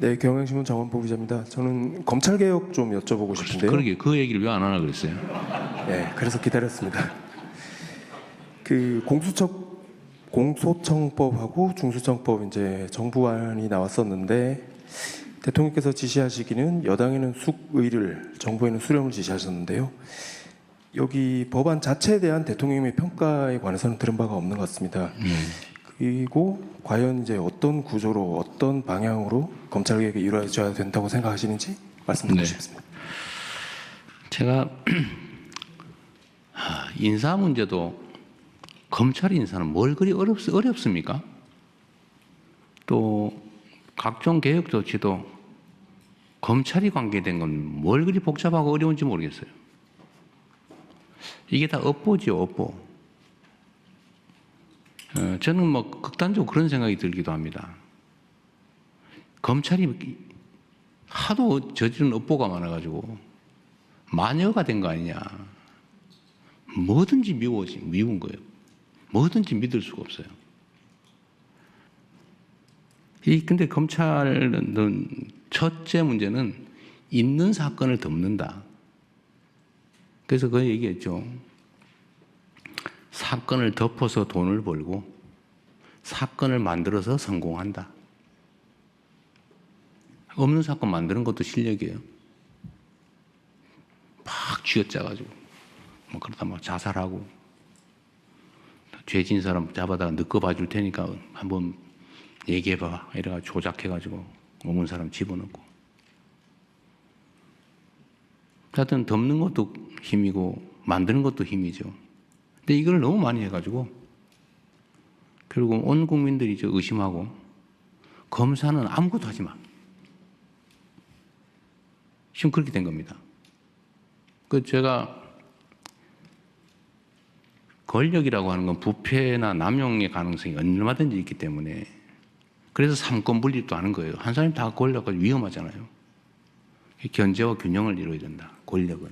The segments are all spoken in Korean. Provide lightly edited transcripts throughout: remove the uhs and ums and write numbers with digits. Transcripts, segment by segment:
네, 경향신문 장원보 기자입니다. 저는 검찰 개혁 좀 여쭤보고 싶은데요. 그러게 그 얘기를 왜 안 하나 그랬어요? 네, 그래서 기다렸습니다. 그 공소청법하고 중수청법 이제 정부안이 나왔었는데 대통령께서 지시하시기는 여당에는 숙의를, 정부에는 수렴을 지시하셨는데요. 여기 법안 자체에 대한 대통령의 평가에 관해서는 들은 바가 없는 것 같습니다. 그리고 과연 이제 어떤 구조로 어떤 방향으로 검찰 개혁이 이루어져야 된다고 생각하시는지 말씀 듣고 싶습니다. 제가 인사 문제도 검찰 인사는 뭘 그리 어렵습니까? 또 각종 개혁 조치도 검찰이 관계된 건 뭘 그리 복잡하고 어려운지 모르겠어요. 이게 다 업보죠, 업보. 저는 뭐 극단적으로 그런 생각이 들기도 합니다. 검찰이 하도 저지른 업보가 많아가지고 마녀가 된 거 아니냐. 뭐든지 미운 거예요. 뭐든지 믿을 수가 없어요. 근데 검찰은 첫째 문제는 있는 사건을 덮는다. 그래서 그 얘기했죠. 사건을 덮어서 돈을 벌고 사건을 만들어서 성공한다. 없는 사건 만드는 것도 실력이에요. 막 쥐어짜가지고 뭐 그러다 막 자살하고 죄진 사람 잡아다가 느껴 봐줄 테니까 한번 얘기해봐 이래가지고 조작해가지고 없는 사람 집어넣고. 하여튼 덮는 것도 힘이고 만드는 것도 힘이죠. 근데 이걸 너무 많이 해가지고 결국 온 국민들이 의심하고 검사는 아무것도 하지 마. 지금 그렇게 된 겁니다. 제가 권력이라고 하는 건 부패나 남용의 가능성이 얼마든지 있기 때문에 그래서 삼권 분립도 하는 거예요. 한 사람이 다 권력은 위험하잖아요. 견제와 균형을 이루어야 된다. 권력은.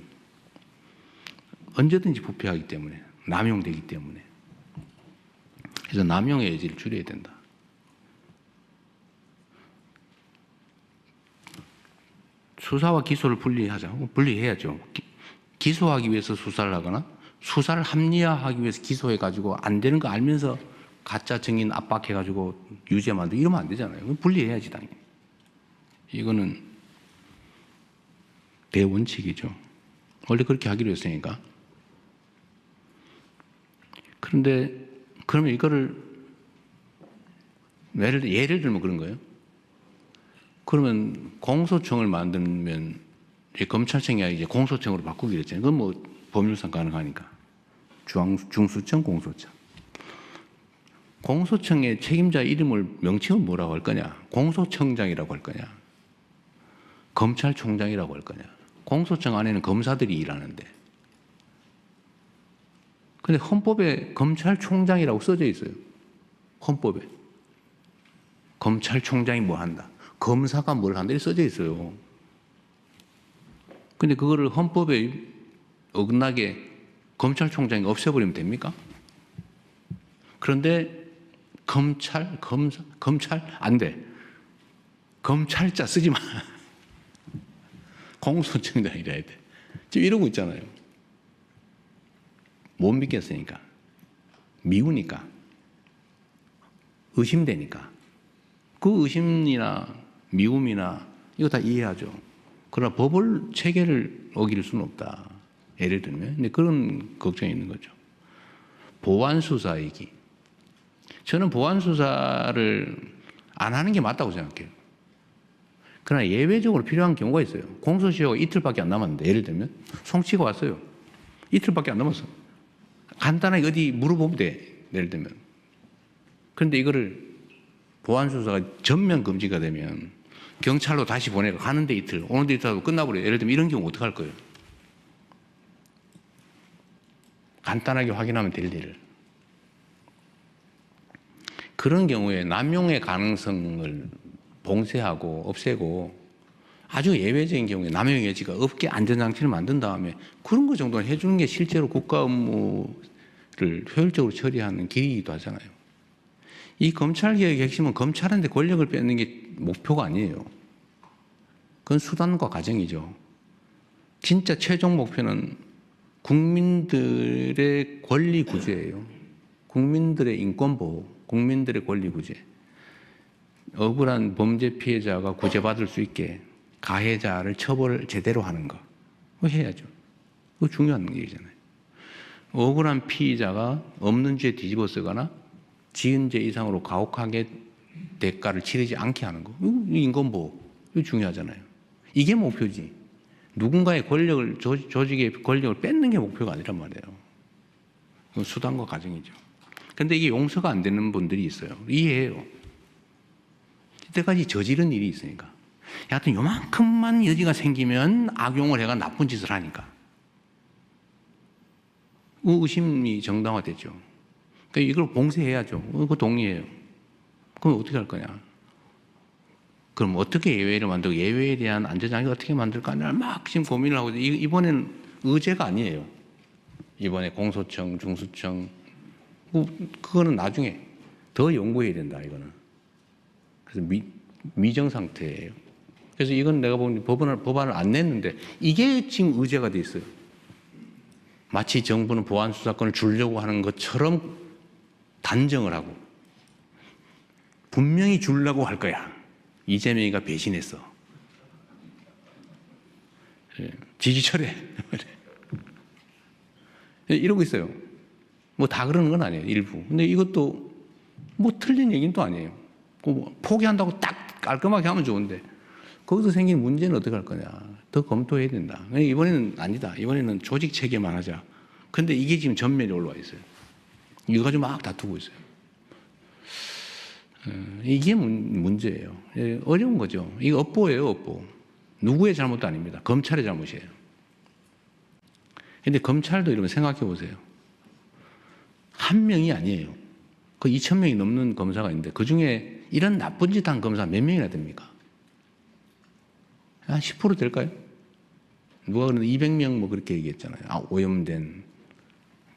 언제든지 부패하기 때문에 남용되기 때문에. 그래서 남용의 여지를 줄여야 된다. 수사와 기소를 분리하자. 분리해야죠. 기소하기 위해서 수사를 하거나 수사를 합리화하기 위해서 기소해가지고 안 되는 거 알면서 가짜 증인 압박해가지고 유죄 만들고 이러면 안 되잖아요. 분리해야지 당연히. 이거는 대원칙이죠. 원래 그렇게 하기로 했으니까. 그런데 그러면 이거를 예를 들면 그런 거예요. 그러면 공소청을 만들면 이제 검찰청이 이제 공소청으로 바꾸기로 했잖아요. 그건 뭐 법률상 가능하니까. 중수청, 공소청. 공소청의 책임자 이름을 명칭은 뭐라고 할 거냐? 공소청장이라고 할 거냐? 검찰총장이라고 할 거냐? 공소청 안에는 검사들이 일하는데. 근데 헌법에 검찰총장이라고 써져 있어요. 헌법에. 검찰총장이 뭐 한다. 검사가 뭘 한다. 이렇게 써져 있어요. 근데 그거를 헌법에 어긋나게 검찰총장이 없애버리면 됩니까? 그런데 검찰 안 돼. 검찰자 쓰지 마. 공소청장이라 해야 돼. 지금 이러고 있잖아요. 못 믿겠으니까. 미우니까. 의심되니까. 그 의심이나 미움이나 이거 다 이해하죠. 그러나 법을 체계를 어길 수는 없다. 예를 들면. 근데 그런 걱정이 있는 거죠. 보완수사이기. 저는 보완수사를 안 하는 게 맞다고 생각해요. 그러나 예외적으로 필요한 경우가 있어요. 공소시효가 이틀밖에 안 남았는데, 예를 들면, 송치가 왔어요. 이틀밖에 안 남았어. 간단하게 어디 물어보면 돼. 예를 들면. 그런데 이거를 보완수사가 전면 금지가 되면 경찰로 다시 보내고 가는데 이틀, 오는데 이틀 하고 끝나버려요. 예를 들면 이런 경우 어떡할 거예요? 간단하게 확인하면 될 일을. 그런 경우에 남용의 가능성을 봉쇄하고 없애고 아주 예외적인 경우에 남용의 여지가 없게 안전장치를 만든 다음에 그런 거 정도는 해주는 게 실제로 국가 업무를 효율적으로 처리하는 길이기도 하잖아요. 이 검찰개혁의 핵심은 검찰한테 권력을 뺏는 게 목표가 아니에요. 그건 수단과 과정이죠. 진짜 최종 목표는 국민들의 권리 구제예요. 국민들의 인권 보호, 국민들의 권리 구제. 억울한 범죄 피해자가 구제받을 수 있게 가해자를 처벌을 제대로 하는 거. 그거 해야죠. 그거 중요한 얘기잖아요. 억울한 피의자가 없는 죄 뒤집어 쓰거나 지은 죄 이상으로 가혹하게 대가를 치르지 않게 하는 거. 이거 인권보호. 이거 중요하잖아요. 이게 목표지. 누군가의 권력을, 조직의 권력을 뺏는 게 목표가 아니란 말이에요. 이건 수단과 과정이죠. 근데 이게 용서가 안 되는 분들이 있어요. 이해해요. 이때까지 저지른 일이 있으니까. 여하튼 요만큼만 여지가 생기면 악용을 해가 나쁜 짓을 하니까. 의심이 정당화되죠. 그러니까 이걸 봉쇄해야죠. 그거 동의해요. 그럼 어떻게 할 거냐? 그럼 어떻게 예외를 만들고 예외에 대한 안전장치 어떻게 만들까를 막 지금 고민을 하고 이번에는 의제가 아니에요. 이번에 공소청, 중수청 그거는 나중에 더 연구해야 된다 이거는. 그래서 미정 상태예요. 그래서 이건 내가 보니 법안을 안 냈는데 이게 지금 의제가 돼 있어요. 마치 정부는 보안 수사권을 주려고 하는 것처럼 단정을 하고 분명히 주려고 할 거야. 이재명이가 배신했어. 지지철회. 이러고 있어요. 뭐 다 그러는 건 아니에요. 일부. 근데 이것도 뭐 틀린 얘기는 또 아니에요. 포기한다고 딱 깔끔하게 하면 좋은데 거기서 생긴 문제는 어떻게 할 거냐. 더 검토해야 된다. 이번에는 아니다. 이번에는 조직 체계만 하자. 근데 이게 지금 전면에 올라와 있어요. 이거 가지고 막 다투고 있어요. 이게 문제예요. 어려운 거죠. 이거 업보예요, 업보. 누구의 잘못도 아닙니다. 검찰의 잘못이에요. 근데 검찰도 이러면 생각해 보세요. 한 명이 아니에요. 그 2,000명이 넘는 검사가 있는데 그 중에 이런 나쁜 짓 한 검사 몇 명이나 됩니까? 한 10% 될까요? 누가 그러는데 200명 뭐 그렇게 얘기했잖아요. 오염된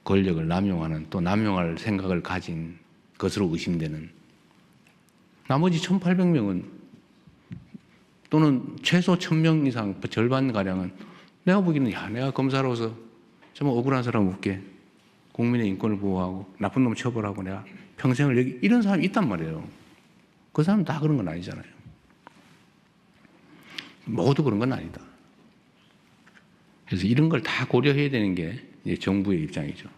권력을 남용하는 또 남용할 생각을 가진 것으로 의심되는 나머지 1,800명은 또는 최소 1,000명 이상 절반가량은 내가 보기에는 내가 검사로서 정말 억울한 사람 없게 국민의 인권을 보호하고 나쁜 놈 처벌하고 내가 평생을 여기 이런 사람이 있단 말이에요. 그 사람 다 그런 건 아니잖아요. 모두 그런 건 아니다. 그래서 이런 걸 다 고려해야 되는 게 이제 정부의 입장이죠.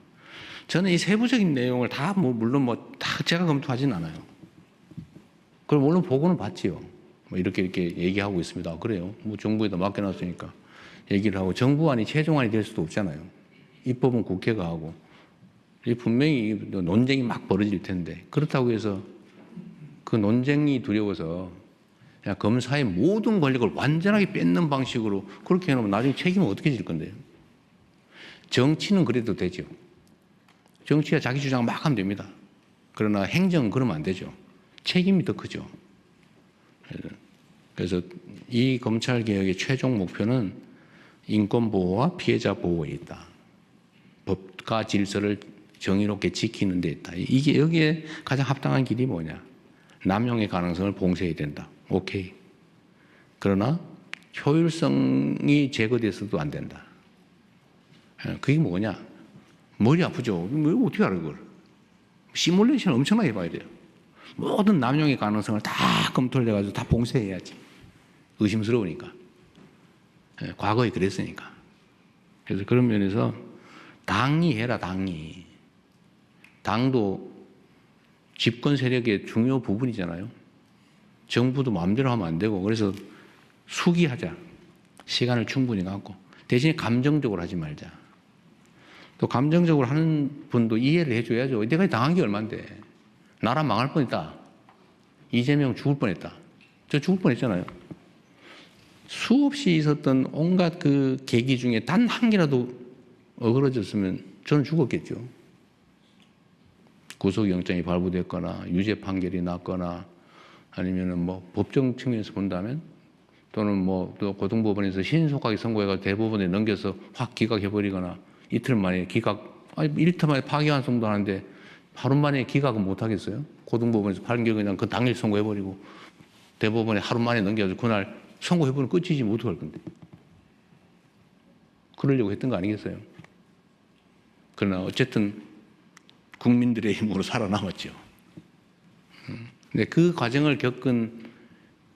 저는 이 세부적인 내용을 다 물론 다 제가 검토하진 않아요. 그럼 물론 보고는 봤지요. 이렇게 얘기하고 있습니다. 그래요. 정부에다 맡겨놨으니까 얘기를 하고 정부안이 최종안이 될 수도 없잖아요. 입법은 국회가 하고 분명히 논쟁이 막 벌어질 텐데 그렇다고 해서 그 논쟁이 두려워서 그냥 검사의 모든 권력을 완전하게 뺏는 방식으로 그렇게 해놓으면 나중에 책임은 어떻게 질 건데요? 정치는 그래도 되죠. 정치가 자기 주장을 막 하면 됩니다. 그러나 행정은 그러면 안 되죠. 책임이 더 크죠. 그래서 이 검찰개혁의 최종 목표는 인권보호와 피해자 보호에 있다. 법과 질서를 정의롭게 지키는 데 있다. 이게 여기에 가장 합당한 길이 뭐냐. 남용의 가능성을 봉쇄해야 된다. 오케이. 그러나 효율성이 제거돼서도 안 된다. 그게 뭐냐. 머리 아프죠. 어떻게 알아 그걸. 시뮬레이션 엄청나게 해봐야 돼요. 모든 남용의 가능성을 다 검토를 해가지고 다 봉쇄해야지. 의심스러우니까. 과거에 그랬으니까. 그래서 그런 면에서 당이 해라, 당이. 당도 집권 세력의 중요 부분이잖아요. 정부도 마음대로 하면 안 되고, 그래서 수기하자. 시간을 충분히 갖고. 대신에 감정적으로 하지 말자. 또 감정적으로 하는 분도 이해를 해줘야죠. 내가 당한 게 얼만데. 나라 망할 뻔했다. 이재명 죽을 뻔했다. 저 죽을 뻔했잖아요. 수없이 있었던 온갖 그 계기 중에 단 한 개라도 어그러졌으면 저는 죽었겠죠. 구속영장이 발부됐거나 유죄 판결이 났거나 아니면은 법정 측면에서 본다면 또는 또 고등법원에서 신속하게 선고해서 대법원에 넘겨서 확 기각해버리거나 이틀 만에 이틀 만에 파기환송도 하는데 하루 만에 기각은 못 하겠어요? 고등법원에서 판결 그냥 그 당일 선고해버리고 대법원에 하루 만에 넘겨서 그날 선고해보면 끝이지 뭐 어떡할 건데. 그러려고 했던 거 아니겠어요? 그러나 어쨌든 국민들의 힘으로 살아남았죠. 근데 그 과정을 겪은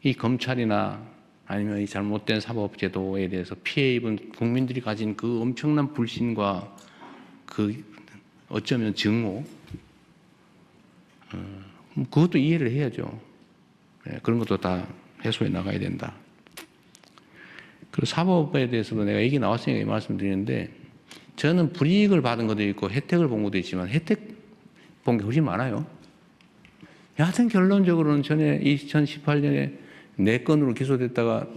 이 검찰이나 아니면 이 잘못된 사법제도에 대해서 피해 입은 국민들이 가진 그 엄청난 불신과 그 어쩌면 증오, 그것도 이해를 해야죠. 그런 것도 다 해소해 나가야 된다. 그리고 사법에 대해서도 내가 얘기 나왔으니까 이 말씀 드리는데, 저는 불이익을 받은 것도 있고 혜택을 본 것도 있지만 혜택 본 게 훨씬 많아요. 여하튼 결론적으로는 전에 2018년에 4건으로 기소됐다가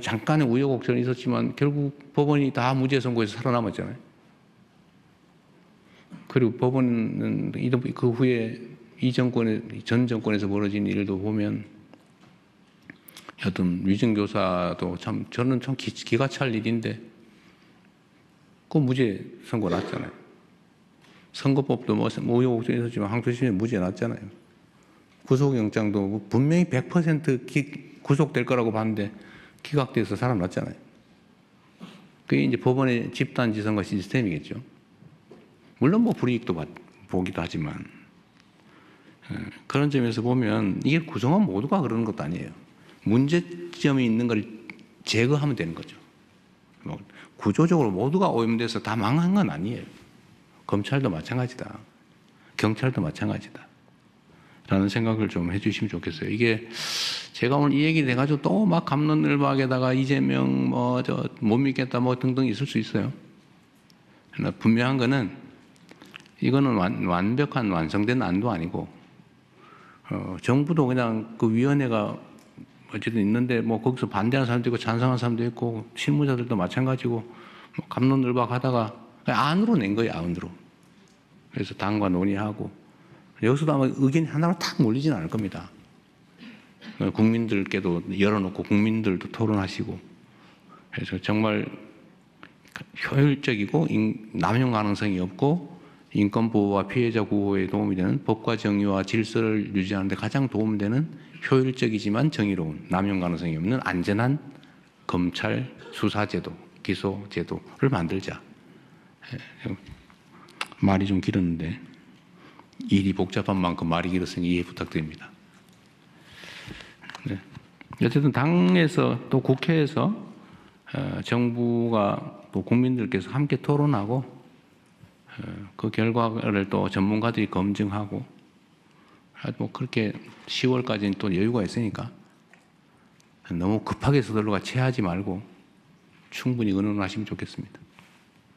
잠깐의 우여곡절이 있었지만 결국 법원이 다 무죄 선고해서 살아남았잖아요. 그리고 법원은 그 후에 전 정권에서 벌어진 일도 보면 여튼 위증교사도 참 저는 참 기가 찰 일인데 그 무죄 선고 났잖아요. 선거법도 뭐 우여곡절이 있었지만 항소심에 무죄 났잖아요. 구속영장도 분명히 100% 구속될 거라고 봤는데 기각돼서 살아났잖아요. 그게 이제 법원의 집단지성과 시스템이겠죠. 물론 뭐 불이익도 보기도 하지만 그런 점에서 보면 이게 구성원 모두가 그러는 것도 아니에요. 문제점이 있는 걸 제거하면 되는 거죠. 뭐 구조적으로 모두가 오염돼서 다 망한 건 아니에요. 검찰도 마찬가지다. 경찰도 마찬가지다. 라는 생각을 좀 해주시면 좋겠어요. 이게 제가 오늘 이 얘기 돼가지고 또 막 갑론을박에다가 이재명 못 믿겠다 뭐 등등 있을 수 있어요. 그러나 분명한 거는 이거는 완벽한 완성된 안도 아니고 정부도 그냥 그 위원회가 어쨌든 있는데 뭐 거기서 반대하는 사람도 있고 찬성하는 사람도 있고 실무자들도 마찬가지고 뭐 갑론을박하다가 안으로 낸 거예요. 안으로. 그래서 당과 논의하고 여기서도 아마 의견이 하나로 탁 몰리지는 않을 겁니다. 국민들께도 열어놓고 국민들도 토론하시고 그래서 정말 효율적이고 남용 가능성이 없고 인권보호와 피해자 구호에 도움이 되는 법과 정의와 질서를 유지하는 데 가장 도움되는 효율적이지만 정의로운 남용 가능성이 없는 안전한 검찰 수사제도, 기소제도를 만들자. 말이 좀 길었는데 일이 복잡한 만큼 말이 길었으니 이해 부탁드립니다. 네. 어쨌든 당에서 또 국회에서 정부가 또 국민들께서 함께 토론하고 그 결과를 또 전문가들이 검증하고 뭐 그렇게 10월까지는 또 여유가 있으니까 너무 급하게 서둘러가 체하지 말고 충분히 의논하시면 좋겠습니다.